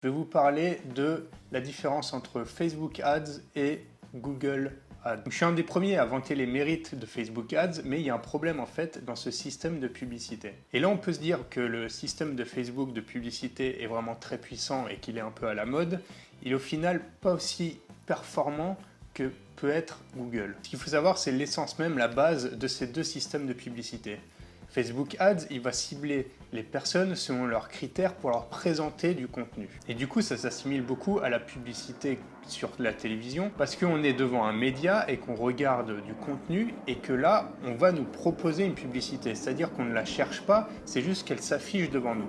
Je vais vous parler de la différence entre Facebook Ads et Google Ads. Je suis un des premiers à vanter les mérites de Facebook Ads, mais il y a un problème en fait dans ce système de publicité. Et là, on peut se dire que le système de Facebook de publicité est vraiment très puissant et qu'il est un peu à la mode. Il est au final pas aussi performant que peut être Google. Ce qu'il faut savoir, c'est l'essence même, la base de ces deux systèmes de publicité. Facebook Ads, il va cibler les personnes selon leurs critères pour leur présenter du contenu. Et du coup, ça s'assimile beaucoup à la publicité sur la télévision parce qu'on est devant un média et qu'on regarde du contenu et que là, on va nous proposer une publicité. C'est-à-dire qu'on ne la cherche pas, c'est juste qu'elle s'affiche devant nous.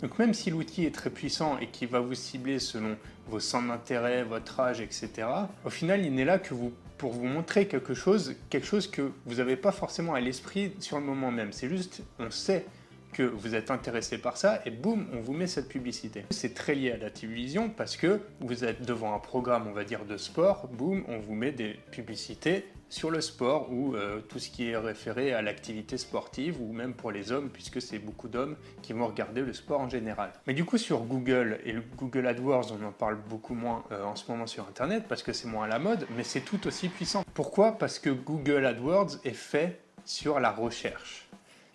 Donc même si l'outil est très puissant et qu'il va vous cibler selon vos centres d'intérêt, votre âge, etc., au final, il n'est là que pour vous montrer quelque chose que vous n'avez pas forcément à l'esprit sur le moment même. C'est juste, on sait que vous êtes intéressé par ça et boum, on vous met cette publicité. C'est très lié à la télévision parce que vous êtes devant un programme, on va dire, de sport, boum, on vous met des publicités sur le sport ou tout ce qui est référé à l'activité sportive ou même pour les hommes puisque c'est beaucoup d'hommes qui vont regarder le sport en général. Mais du coup sur Google et le Google AdWords, on en parle beaucoup moins en ce moment sur Internet parce que c'est moins à la mode, mais c'est tout aussi puissant. Pourquoi? Parce que Google AdWords est fait sur la recherche.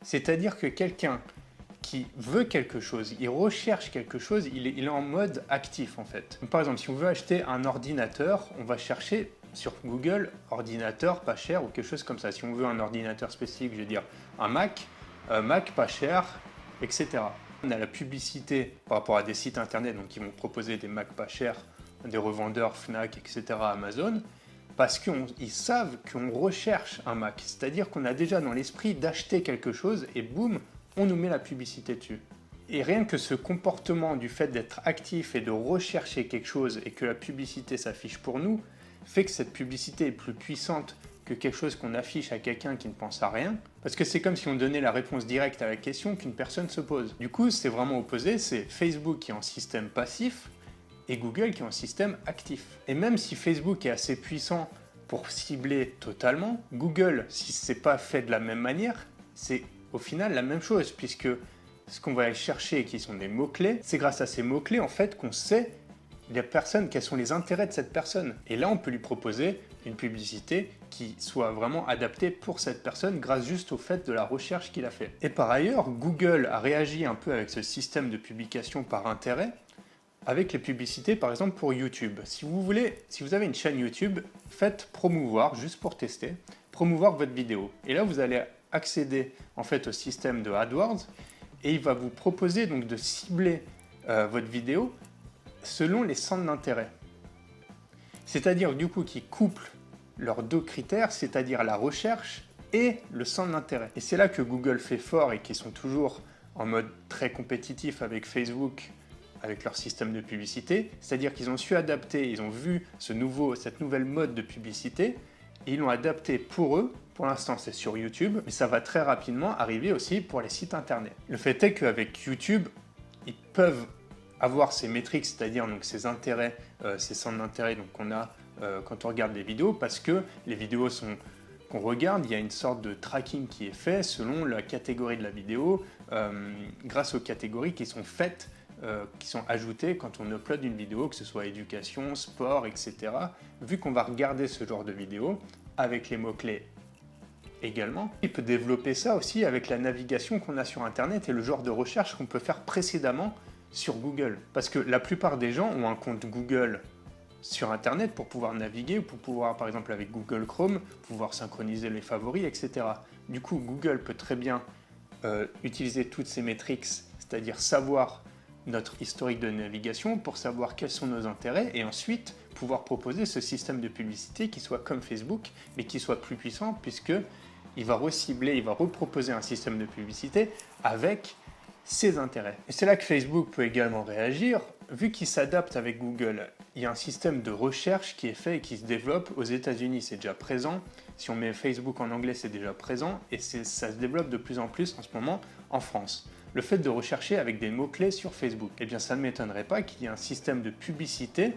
C'est-à-dire que quelqu'un qui veut quelque chose, il recherche quelque chose, il est en mode actif en fait. Donc, par exemple, si on veut acheter un ordinateur, on va chercher sur Google ordinateur pas cher ou quelque chose comme ça. Si on veut un ordinateur spécifique, je veux dire un Mac, Mac pas cher, etc. On a la publicité par rapport à des sites internet donc qui vont proposer des Mac pas chers, des revendeurs Fnac, etc. Amazon, parce qu'ils savent qu'on recherche un Mac. C'est-à-dire qu'on a déjà dans l'esprit d'acheter quelque chose et boum, on nous met la publicité dessus. Et rien que ce comportement du fait d'être actif et de rechercher quelque chose et que la publicité s'affiche pour nous, fait que cette publicité est plus puissante que quelque chose qu'on affiche à quelqu'un qui ne pense à rien, parce que c'est comme si on donnait la réponse directe à la question qu'une personne se pose. Du coup, c'est vraiment opposé, c'est Facebook qui est en système passif et Google qui est en système actif. Et même si Facebook est assez puissant pour cibler totalement, Google, si ce n'est pas fait de la même manière, c'est au final la même chose, puisque ce qu'on va aller chercher, qui sont des mots-clés, c'est grâce à ces mots-clés en fait qu'on sait les personnes, quels sont les intérêts de cette personne. Et là, on peut lui proposer une publicité qui soit vraiment adaptée pour cette personne grâce juste au fait de la recherche qu'il a fait. Et par ailleurs, Google a réagi un peu avec ce système de publication par intérêt avec les publicités, par exemple pour YouTube. Si vous avez une chaîne YouTube, faites promouvoir, juste pour tester, promouvoir votre vidéo. Et là, vous allez accéder en fait au système de AdWords et il va vous proposer donc de cibler votre vidéo selon les centres d'intérêt. C'est-à-dire du coup qu'ils couplent leurs deux critères, c'est-à-dire la recherche et le centre d'intérêt. Et c'est là que Google fait fort et qu'ils sont toujours en mode très compétitif avec Facebook, avec leur système de publicité, c'est-à-dire qu'ils ont su adapter, ils ont vu cette nouvelle mode de publicité et ils l'ont adapté pour eux. Pour l'instant, c'est sur YouTube, mais ça va très rapidement arriver aussi pour les sites internet. Le fait est qu'avec YouTube, ils peuvent avoir ces métriques, c'est-à-dire donc ces intérêts, ces centres d'intérêt qu'on a quand on regarde des vidéos, parce que les vidéos qu'on regarde, il y a une sorte de tracking qui est fait selon la catégorie de la vidéo, grâce aux catégories qui sont faites, qui sont ajoutées quand on upload une vidéo, que ce soit éducation, sport, etc. Vu qu'on va regarder ce genre de vidéo avec les mots-clés également, il peut développer ça aussi avec la navigation qu'on a sur Internet et le genre de recherche qu'on peut faire précédemment sur Google. Parce que la plupart des gens ont un compte Google sur Internet pour pouvoir naviguer, ou pour pouvoir, par exemple avec Google Chrome, pouvoir synchroniser les favoris, etc. Du coup, Google peut très bien utiliser toutes ces métriques, c'est-à-dire savoir notre historique de navigation pour savoir quels sont nos intérêts et ensuite pouvoir proposer ce système de publicité qui soit comme Facebook, mais qui soit plus puissant puisque il va recibler, il va reproposer un système de publicité avec ses intérêts. Et c'est là que Facebook peut également réagir, vu qu'il s'adapte avec Google. Il y a un système de recherche qui est fait et qui se développe aux États-Unis, c'est déjà présent. Si on met Facebook en anglais, c'est déjà présent et ça se développe de plus en plus en ce moment en France. Le fait de rechercher avec des mots-clés sur Facebook, eh bien ça ne m'étonnerait pas qu'il y ait un système de publicité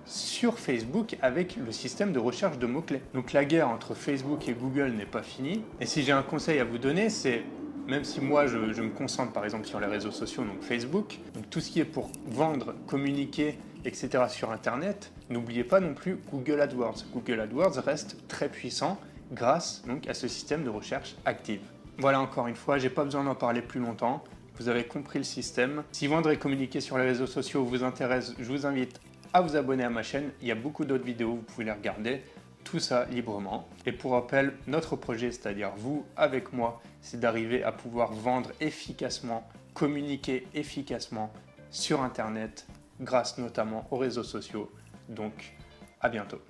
sur Facebook avec le système de recherche de mots-clés. Donc la guerre entre Facebook et Google n'est pas finie. Et si j'ai un conseil à vous donner, c'est même si moi je me concentre par exemple sur les réseaux sociaux, donc Facebook, donc tout ce qui est pour vendre, communiquer, etc. sur Internet, n'oubliez pas non plus Google AdWords. Google AdWords reste très puissant grâce donc à ce système de recherche active. Voilà, encore une fois, j'ai pas besoin d'en parler plus longtemps. Vous avez compris le système. Si vendre et communiquer sur les réseaux sociaux vous intéresse, je vous invite à vous abonner à ma chaîne. Il y a beaucoup d'autres vidéos, vous pouvez les regarder. Tout ça librement. Et pour rappel, notre projet, c'est-à-dire vous avec moi, c'est d'arriver à pouvoir vendre efficacement, communiquer efficacement sur Internet, grâce notamment aux réseaux sociaux. Donc, à bientôt.